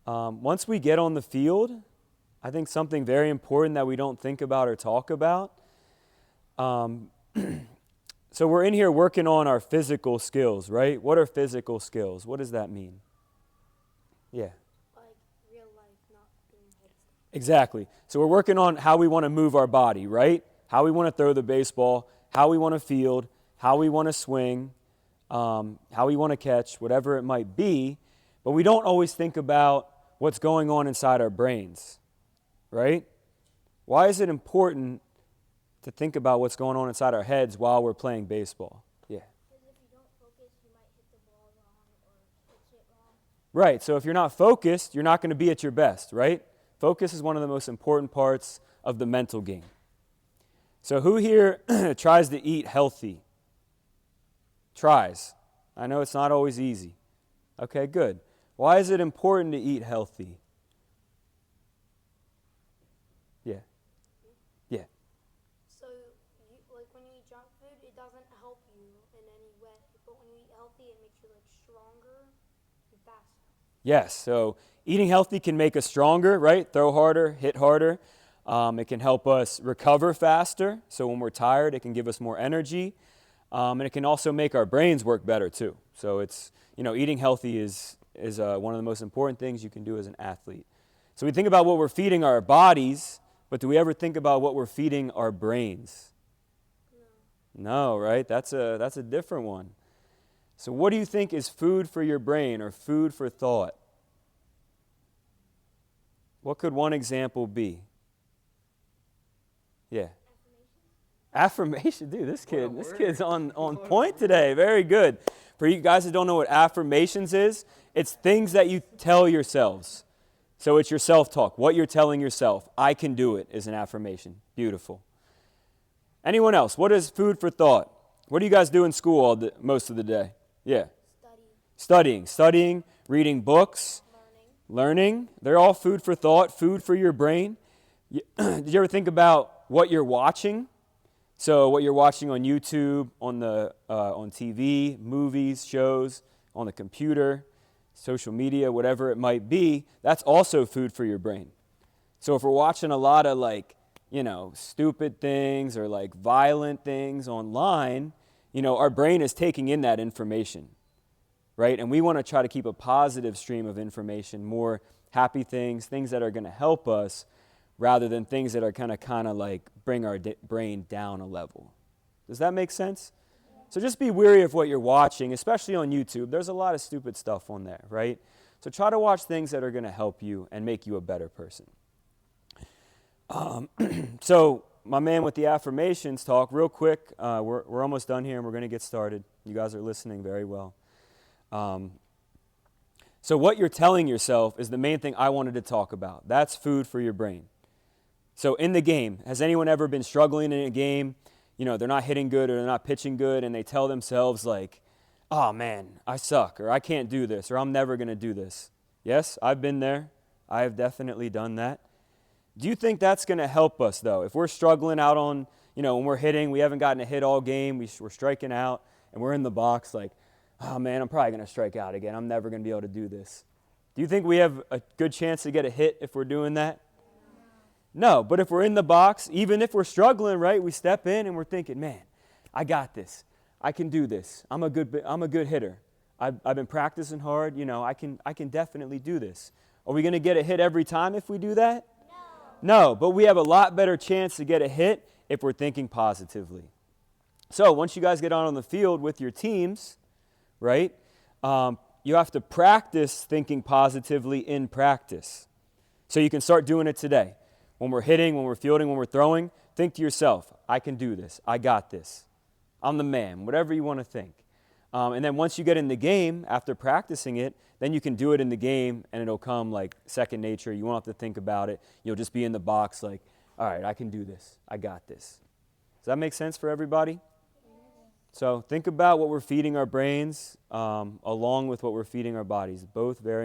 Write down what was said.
once. Once we get on the field, I think something very important that we don't think about or talk about. So we're in here working on our physical skills, right? What are physical skills? What does that mean? Yeah. Like real life, not doing head stuff. Exactly. So we're working on how we want to move our body, right? How we want to throw the baseball, how we want to field, how we want to swing, how we want to catch, whatever it might be. But we don't always think about what's going on inside our brains, right? Why is it important to think about what's going on inside our heads while we're playing baseball? Yeah. Because if you don't focus, you might hit the ball wrong or pitch it wrong. Right. So if you're not focused, you're not going to be at your best, right? Focus is one of the most important parts of the mental game. So who here tries to eat healthy? Tries. I know it's not always easy. Okay, good. Why is it important to eat healthy? Yeah. Yeah. So, like when you eat junk food, it doesn't help you in any way. But when you eat healthy, it makes you like stronger and faster. Yes. So eating healthy can make us stronger, right? Throw harder, hit harder. It can help us recover faster. So when we're tired, it can give us more energy. And it can also make our brains work better too. So it's, eating healthy is one of the most important things you can do as an athlete. So we think about what we're feeding our bodies, but do we ever think about what we're feeding our brains? No, right? That's a different one. So what do you think is food for your brain or food for thought? What could one example be? Yeah. Affirmation, dude, this kid's on point today. Very good. For you guys that don't know what affirmations is, it's things that you tell yourselves. So it's your self-talk, what you're telling yourself. I can do it is an affirmation. Beautiful. Anyone else? What is food for thought? What do you guys do in school most of the day? Yeah. Studying, reading books, learning. They're all food for thought, food for your brain. Did you ever think about what you're watching? So what you're watching on YouTube, on TV, movies, shows, on the computer, social media, whatever it might be, that's also food for your brain. So if we're watching a lot of stupid things or violent things online, our brain is taking in that information, right? And we want to try to keep a positive stream of information, more happy things that are going to help us, rather than things that are kind of bring our brain down a level. Does that make sense? Yeah. So just be wary of what you're watching, especially on YouTube. There's a lot of stupid stuff on there, right? So try to watch things that are going to help you and make you a better person. So my man with the affirmations talk, real quick, we're almost done here and we're going to get started. You guys are listening very well. So what you're telling yourself is the main thing I wanted to talk about. That's food for your brain. So in the game, has anyone ever been struggling in a game? They're not hitting good or they're not pitching good, and they tell themselves oh man, I suck, or I can't do this, or I'm never going to do this. Yes, I've been there. I have definitely done that. Do you think that's going to help us, though? If we're struggling out on, when we're hitting, we haven't gotten a hit all game, we're striking out, and we're in the box oh man, I'm probably going to strike out again. I'm never going to be able to do this. Do you think we have a good chance to get a hit if we're doing that? No, but if we're in the box, even if we're struggling, right, we step in and we're thinking, man, I got this. I can do this. I'm a good hitter. I've been practicing hard. I can definitely do this. Are we going to get a hit every time if we do that? No, but we have a lot better chance to get a hit if we're thinking positively. So once you guys get on the field with your teams, right, you have to practice thinking positively in practice. So you can start doing it today. When we're hitting, when we're fielding, when we're throwing, think to yourself, I can do this. I got this. I'm the man, whatever you want to think. And then once you get in the game, after practicing it, then you can do it in the game and it'll come second nature. You won't have to think about it. You'll just be in the box all right, I can do this. I got this. Does that make sense for everybody? So think about what we're feeding our brains along with what we're feeding our bodies. Both very